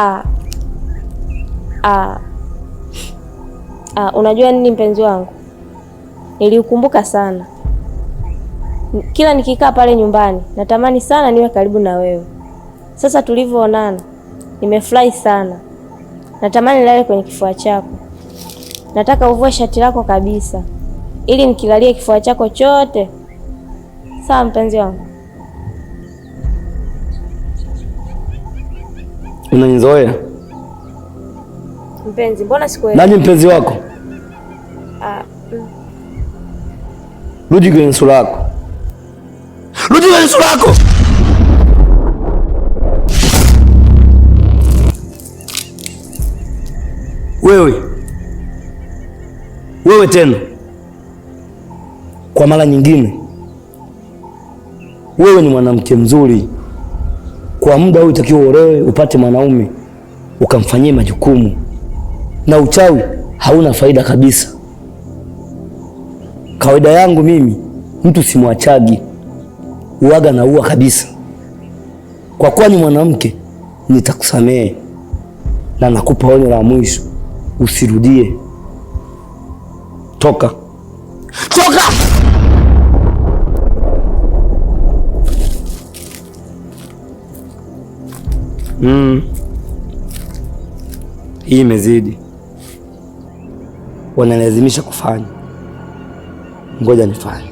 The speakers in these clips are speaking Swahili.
Ah, unajua nini mpenzi wangu? Niliukumbuka sana. Kila nikikaa pale nyumbani natamani sana niwe karibu na wewe. Sasa tulivyoonana nimefurahi sana. Natamani nilale kwenye kifua chako. Nataka uvue shati lako kabisa ili nikilalie kifua chako chote. Sawa mpenzi wangu? Unanizoea? Mpenzi, mbona sikuelewi? Nani mpenzi wako? Rudi kwenye sura yako. Rudi kwenye sura yako. Wewe tena. Kwa mara nyingine. Wewe ni mwanamke mzuri. Kwa muda huu utakiwa uolewe, upate mwanaume, ukamfanyie majukumu. Na uchawi hauna faida kabisa. Kawaida yangu mimi, mtu simwachagi, uaga na ua kabisa. Kwa kuwa ni mwanamke, nitakusamehe na nakupa onyo la mwisho, usirudie. Toka. Toka! Hii imezidi. Wanalazimisha kufanya. Ngoja nifanye.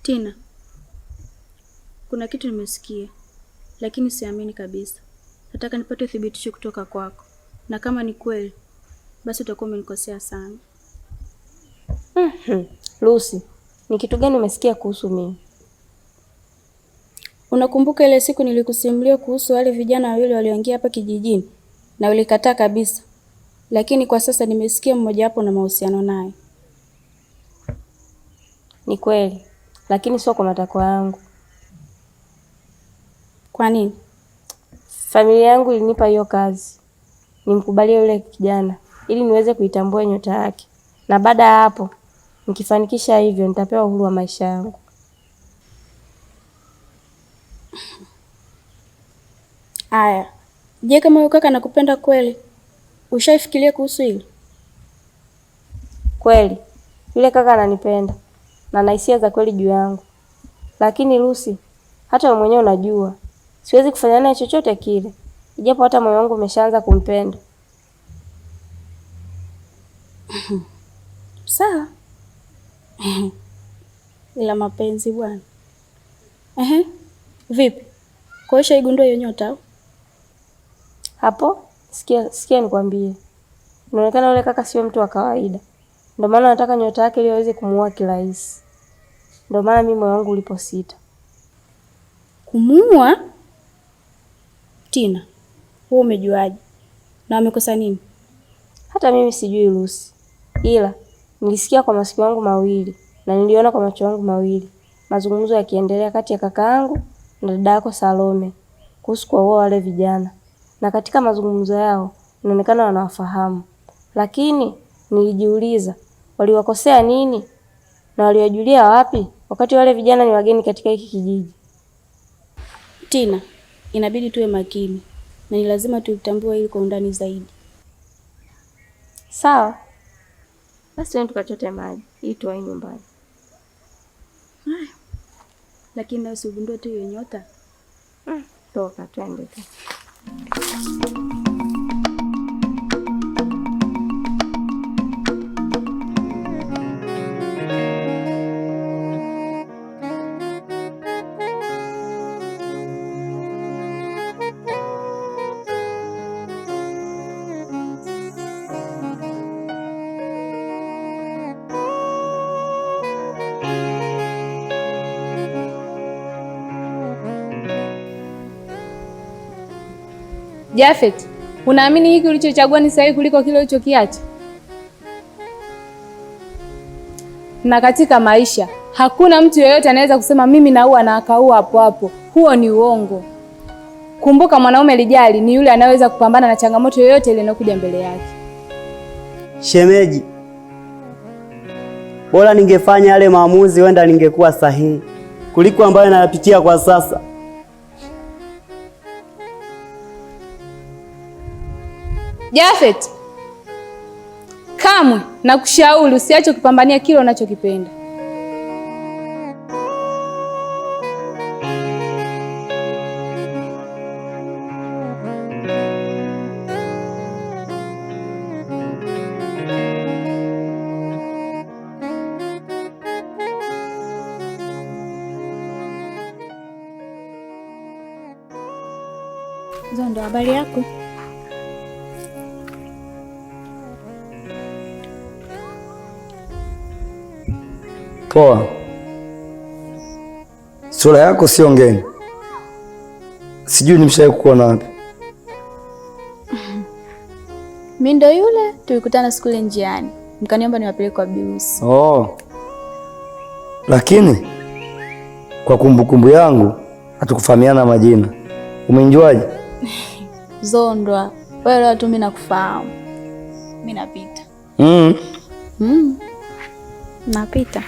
Tina, kuna kitu nimesikia, lakini siamini kabisa. Nataka nipate uthibitisho kutoka kwako, na kama ni kweli, basi utakuwa umenikosea sana. Lucy, ni kitu gani umesikia kuhusu mimi? Unakumbuka ile siku nilikusimulia kuhusu wale vijana wawili walioingia hapa kijijini na ulikataa kabisa? Lakini kwa sasa nimesikia mmoja wapo na mahusiano naye. Ni kweli, lakini sio kwa matakwa yangu. Kwa nini? Familia yangu ilinipa hiyo kazi, nimkubalie yule kijana ili niweze kuitambua nyota yake, na baada ya hapo nikifanikisha hivyo nitapewa uhuru wa maisha yangu. Aya, je, kama yule kaka anakupenda kweli, ushaifikiria kuhusu hili? Kweli, yule kaka ananipenda na ana hisia za kweli juu yangu. Lakini Lucy, hata wewe mwenyewe unajua, siwezi kufanya naye chochote kile, ijapo hata moyo wangu umeshaanza kumpenda. Sawa. Ila mapenzi bwana. Vipi? Kwa hiyo shaigundua hiyo nyota? Hapo, sikia nikwambie. Inaonekana yule kaka sio mtu wa kawaida. Ndio maana nataka nyota yake ili aweze kumuua kirahisi. Ndio maana mimi moyo wangu uliposita. Kumuua? Tina, wewe umejuaje? Na amekosa nini? Hata mimi sijui Lucy. Ila nilisikia kwa masikio yangu mawili na niliona kwa macho yangu mawili mazungumzo yakiendelea kati ya kaka yangu na dada yako Salome kuhusu kuwaoa wale vijana. Na katika mazungumzo yao inaonekana wanawafahamu. Lakini nilijiuliza, waliwakosea nini? Na waliwajulia wapi wakati wale vijana ni wageni katika hiki kijiji? Tina, inabidi tuwe makini na ni lazima tutambue hili kwa undani zaidi. Sawa. Basi twende tukachote maji ili tuwahi nyumbani. Lakini na usigundue tu hiyo nyota. Toka twende tu. Jafet, unaamini hiki ulichochagua ni sahihi kuliko kile ulichokiacha? Na katika maisha hakuna mtu yeyote anaweza kusema mimi naua na akaua hapo hapo. Huo ni uongo. Kumbuka, mwanaume lijali ni yule anayeweza kupambana na changamoto yoyote ile inayokuja mbele yake. Shemeji, bora ningefanya yale maamuzi, wenda ningekuwa sahihi kuliko ambayo nayapitia kwa sasa. Jafet, kamwe nakushauri usiache kupambania kile unachokipenda. Zondo, habari yako? Poa. Sura yako sio ngeni. Sijui nimeshawahi kukuona wapi. Mimi ndo yule tulikutana siku ile njiani. Mkaniomba niwapeleke kwa Birusi. Oh. Lakini kwa kumbukumbu yangu hatukufahamiana majina. Umenijuaje? Zondwa, wewe leo tu mimi nakufahamu. Mimi napita. Napita.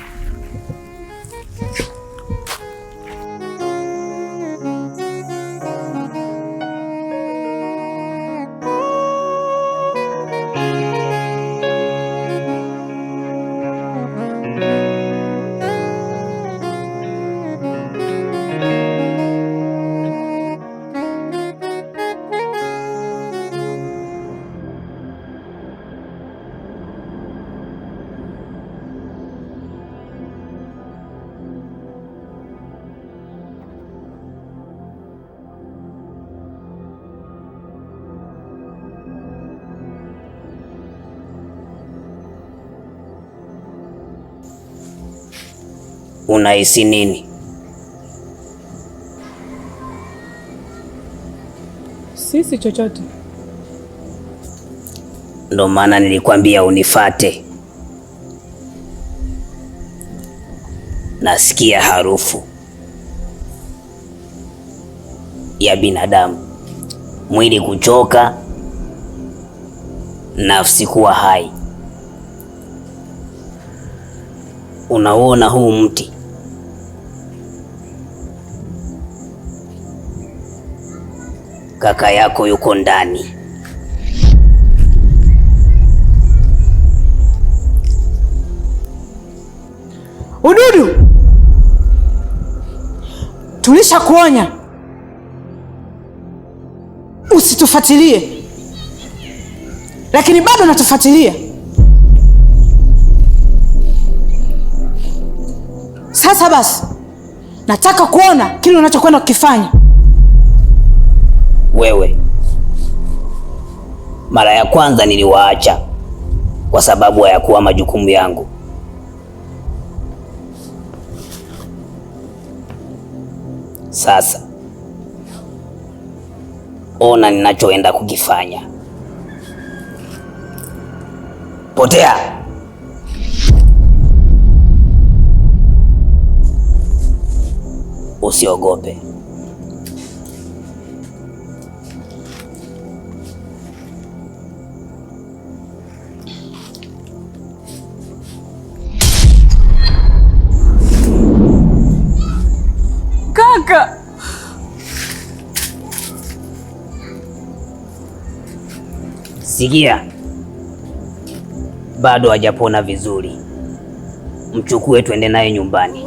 Unahisi nini? Sisi chochote. Ndo maana nilikwambia unifate. Nasikia harufu ya binadamu, mwili kuchoka, nafsi kuwa hai. Unaona huu mti? Kaka yako yuko ndani. Ududu, tulisha kuonya usitufuatilie, lakini bado natufuatilia. Sasa basi, nataka kuona kile unachokwenda kukifanya. Wewe, mara ya kwanza niliwaacha kwa sababu hayakuwa majukumu yangu. Sasa ona ninachoenda kukifanya. Potea. Usiogope. Kaka, sikia, bado hajapona vizuri. Mchukue twende naye nyumbani.